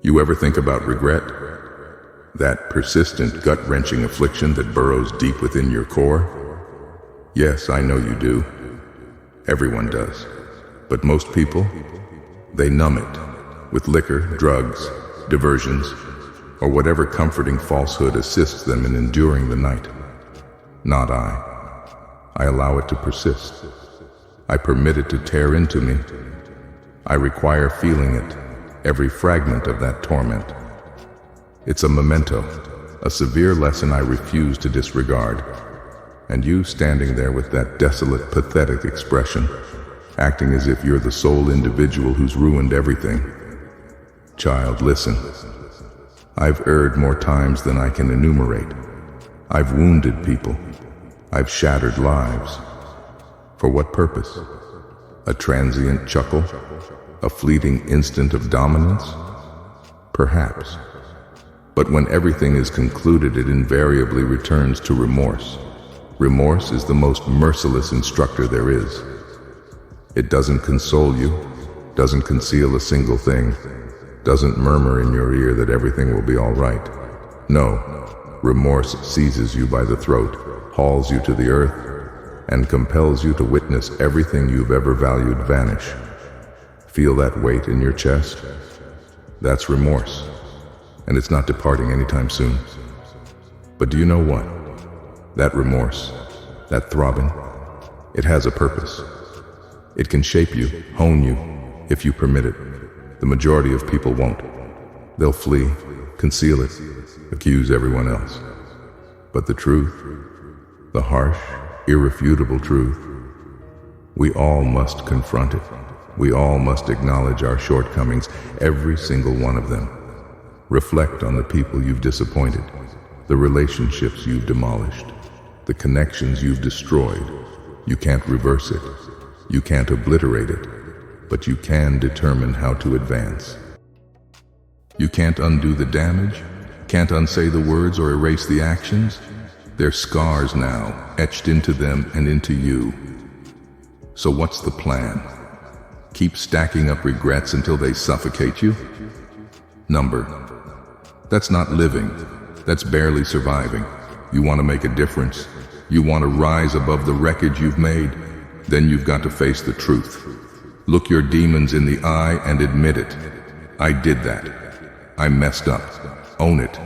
You ever think about regret? That persistent, gut-wrenching affliction that burrows deep within your core? Yes, I know you do. Everyone does. But most people, they numb it with liquor, drugs, diversions, or whatever comforting falsehood assists them in enduring the night. Not I. I allow it to persist. I permit it to tear into me. I require feeling it, every fragment of that torment. It's a memento, a severe lesson I refuse to disregard. And you standing there with that desolate, pathetic expression, acting as if you're the sole individual who's ruined everything. Child, listen. I've erred more times than I can enumerate. I've wounded people. I've shattered lives. For what purpose? A transient chuckle? A fleeting instant of dominance? Perhaps. But when everything is concluded, it invariably returns to remorse. Remorse is the most merciless instructor there is. It doesn't console you, doesn't conceal a single thing, doesn't murmur in your ear that everything will be all right. No, remorse seizes you by the throat, hauls you to the earth, and compels you to witness everything you've ever valued vanish. Feel that weight in your chest? That's remorse, and it's not departing anytime soon. But do you know what? That remorse, that throbbing, it has a purpose. It can shape you, hone you, if you permit it. The majority of people won't. They'll flee, conceal it, accuse everyone else. But the truth, the harsh, irrefutable truth, we all must confront it. We all must acknowledge our shortcomings, every single one of them. Reflect on the people you've disappointed, the relationships you've demolished, the connections you've destroyed. You can't reverse it. You can't obliterate it, but you can determine how to advance. You can't undo the damage, can't unsay the words or erase the actions. They're scars now, etched into them and into you. So what's the plan? Keep stacking up regrets until they suffocate you? Number. That's not living. That's barely surviving. You want to make a difference. You want to rise above the wreckage you've made. Then you've got to face the truth. Look your demons in the eye and admit it. I did that. I messed up. Own it.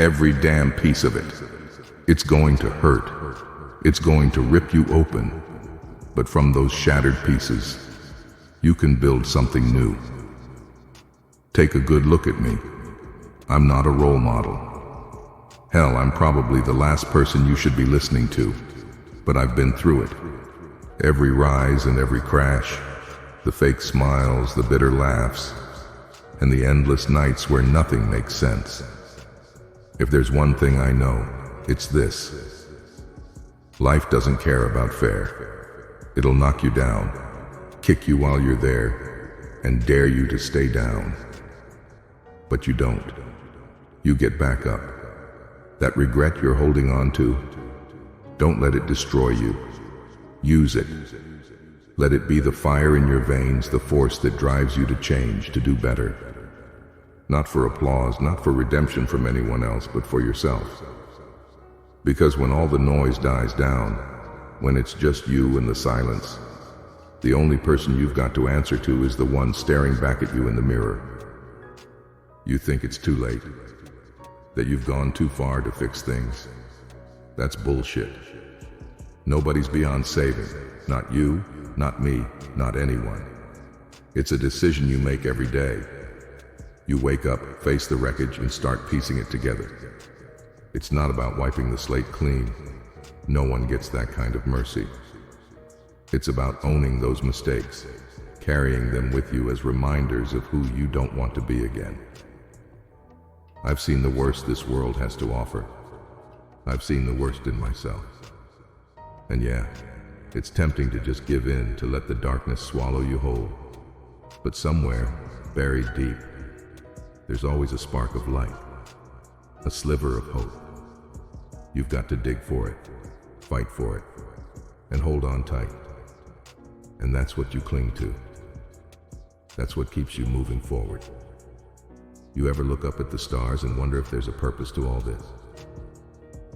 Every damn piece of it. It's going to hurt. It's going to rip you open. But from those shattered pieces, you can build something new. Take a good look at me. I'm not a role model. Hell, I'm probably the last person you should be listening to. But I've been through it. Every rise and every crash, the fake smiles, the bitter laughs, and the endless nights where nothing makes sense. If there's one thing I know, it's this. Life doesn't care about fair. It'll knock you down, kick you while you're there, and dare you to stay down. But you don't. You get back up. That regret you're holding on to, don't let it destroy you. Use it. Let it be the fire in your veins, the force that drives you to change, to do better. Not for applause, not for redemption from anyone else, but for yourself. Because when all the noise dies down, when it's just you and the silence, the only person you've got to answer to is the one staring back at you in the mirror. You think it's too late, that you've gone too far to fix things. That's bullshit. Nobody's beyond saving. Not you, not me, not anyone. It's a decision you make every day. You wake up, face the wreckage, and start piecing it together. It's not about wiping the slate clean. No one gets that kind of mercy. It's about owning those mistakes, carrying them with you as reminders of who you don't want to be again. I've seen the worst this world has to offer. I've seen the worst in myself. And yeah, it's tempting to just give in, to let the darkness swallow you whole. But somewhere, buried deep, there's always a spark of light, a sliver of hope. You've got to dig for it, fight for it, and hold on tight. And that's what you cling to. That's what keeps you moving forward. You ever look up at the stars and wonder if there's a purpose to all this?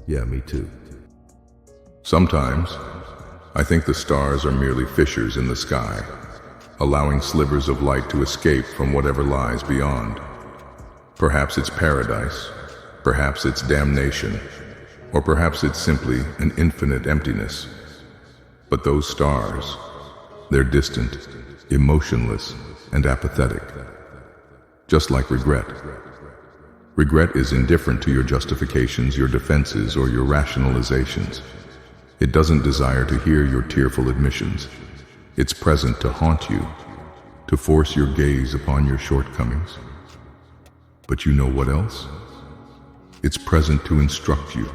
Yeah, me too. Sometimes, I think the stars are merely fissures in the sky, allowing slivers of light to escape from whatever lies beyond. Perhaps it's paradise, perhaps it's damnation, or perhaps it's simply an infinite emptiness. But those stars, they're distant, emotionless, and apathetic. Just like regret. Regret is indifferent to your justifications, your defenses, or your rationalizations. It doesn't desire to hear your tearful admissions. It's present to haunt you, to force your gaze upon your shortcomings. But you know what else? It's present to instruct you,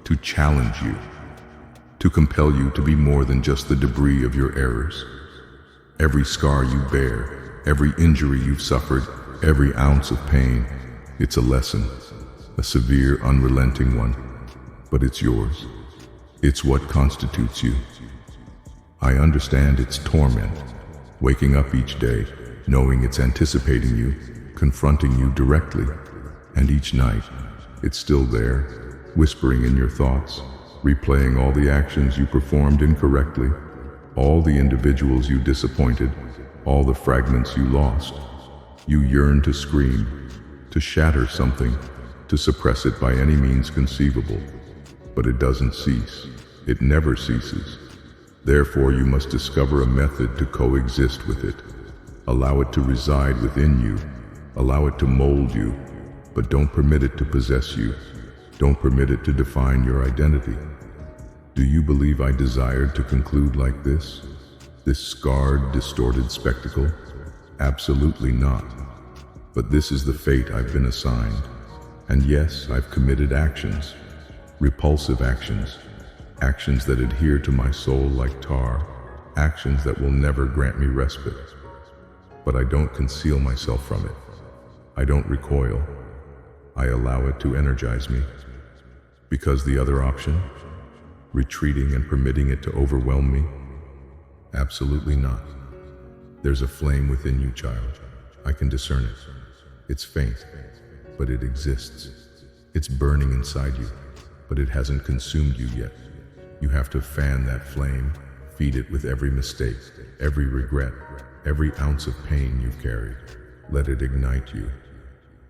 to challenge you, to compel you to be more than just the debris of your errors. Every scar you bear, every injury you've suffered, every ounce of pain, it's a lesson, a severe, unrelenting one, but it's yours. It's what constitutes you. I understand its torment, waking up each day, knowing it's anticipating you, confronting you directly, and each night, it's still there, whispering in your thoughts, replaying all the actions you performed incorrectly, all the individuals you disappointed, all the fragments you lost. You yearn to scream, to shatter something, to suppress it by any means conceivable. But it doesn't cease. It never ceases. Therefore, you must discover a method to coexist with it. Allow it to reside within you. Allow it to mold you. But don't permit it to possess you. Don't permit it to define your identity. Do you believe I desired to conclude like this? This scarred, distorted spectacle? Absolutely not. But this is the fate I've been assigned. And yes, I've committed actions. Repulsive actions. Actions that adhere to my soul like tar. Actions that will never grant me respite. But I don't conceal myself from it. I don't recoil. I allow it to energize me. Because the other option, retreating and permitting it to overwhelm me? Absolutely not. There's a flame within you, child. I can discern it. It's faint, but it exists. It's burning inside you, but it hasn't consumed you yet. You have to fan that flame, feed it with every mistake, every regret, every ounce of pain you've carried. Let it ignite you.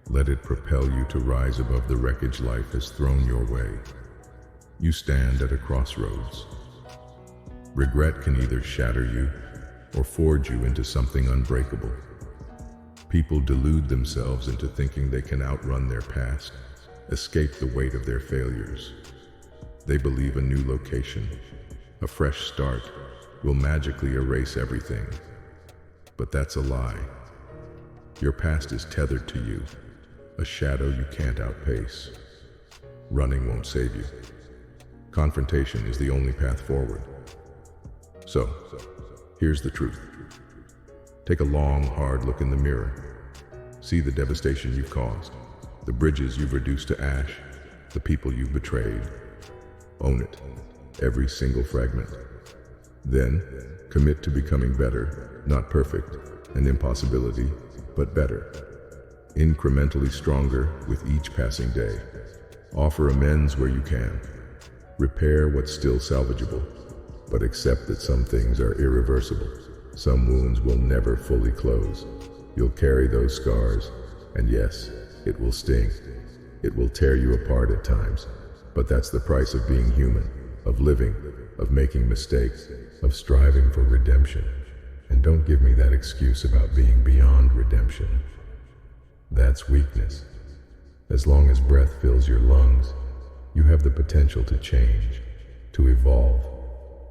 Let it propel you to rise above the wreckage life has thrown your way. You stand at a crossroads. Regret can either shatter you or forge you into something unbreakable. People delude themselves into thinking they can outrun their past, escape the weight of their failures. They believe a new location, a fresh start, will magically erase everything. But that's a lie. Your past is tethered to you, a shadow you can't outpace. Running won't save you. Confrontation is the only path forward. So, here's the truth. Take a long, hard look in the mirror. See the devastation you've caused, the bridges you've reduced to ash, the people you've betrayed. Own it, every single fragment. Then, commit to becoming better, not perfect, an impossibility, but better. Incrementally stronger with each passing day. Offer amends where you can. Repair what's still salvageable, but accept that some things are irreversible. Some wounds will never fully close. You'll carry those scars, and yes, it will sting. It will tear you apart at times, but that's the price of being human, of living, of making mistakes, of striving for redemption. And don't give me that excuse about being beyond redemption. That's weakness. As long as breath fills your lungs, you have the potential to change, to evolve,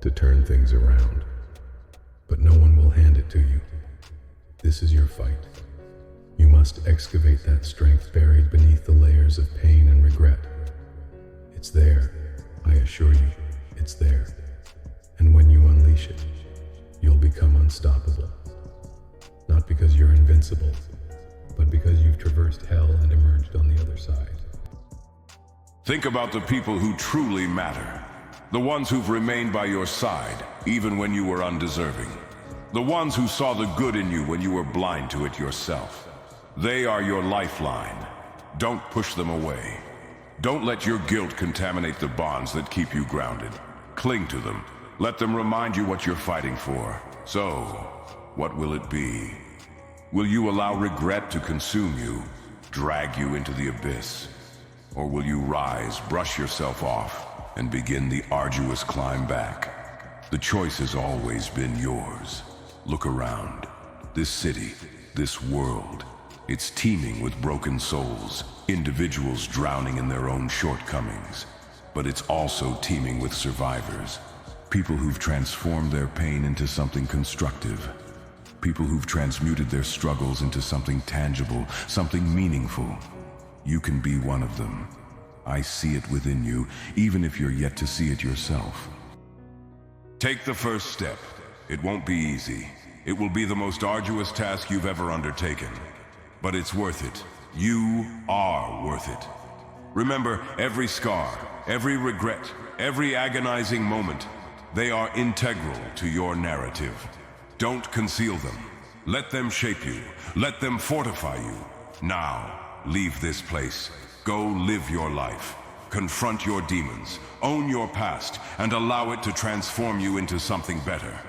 to turn things around. But no one will hand it to you. This is your fight. You must excavate that strength buried beneath the layers of pain and regret. It's there, I assure you, it's there. And when you unleash it, you'll become unstoppable. Not because you're invincible, but because you've traversed hell and emerged on the other side. Think about the people who truly matter. The ones who've remained by your side, even when you were undeserving. The ones who saw the good in you when you were blind to it yourself. They are your lifeline. Don't push them away. Don't let your guilt contaminate the bonds that keep you grounded. Cling to them. Let them remind you what you're fighting for. So, what will it be? Will you allow regret to consume you, drag you into the abyss? Or will you rise, brush yourself off, and begin the arduous climb back? The choice has always been yours. Look around. This city, this world, it's teeming with broken souls, individuals drowning in their own shortcomings. But it's also teeming with survivors. People who've transformed their pain into something constructive. People who've transmuted their struggles into something tangible, something meaningful. You can be one of them. I see it within you, even if you're yet to see it yourself. Take the first step. It won't be easy. It will be the most arduous task you've ever undertaken. But it's worth it. You are worth it. Remember, every scar, every regret, every agonizing moment, they are integral to your narrative. Don't conceal them. Let them shape you. Let them fortify you. Now, leave this place. Go live your life. Confront your demons. Own your past and allow it to transform you into something better.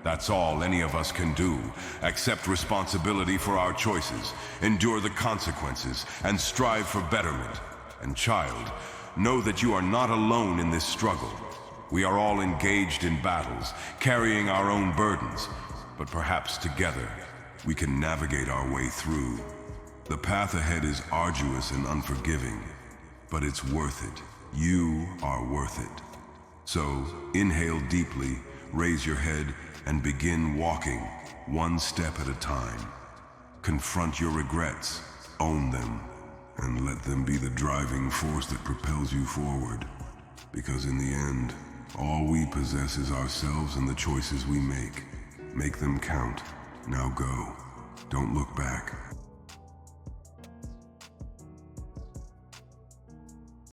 That's all any of us can do. Accept responsibility for our choices, endure the consequences, and strive for betterment. And child, know that you are not alone in this struggle. We are all engaged in battles, carrying our own burdens, but perhaps together we can navigate our way through. The path ahead is arduous and unforgiving, but it's worth it. You are worth it. So, inhale deeply, raise your head, and begin walking, one step at a time. Confront your regrets, own them, and let them be the driving force that propels you forward. Because in the end, all we possess is ourselves and the choices we make. Make them count. Now go. Don't look back.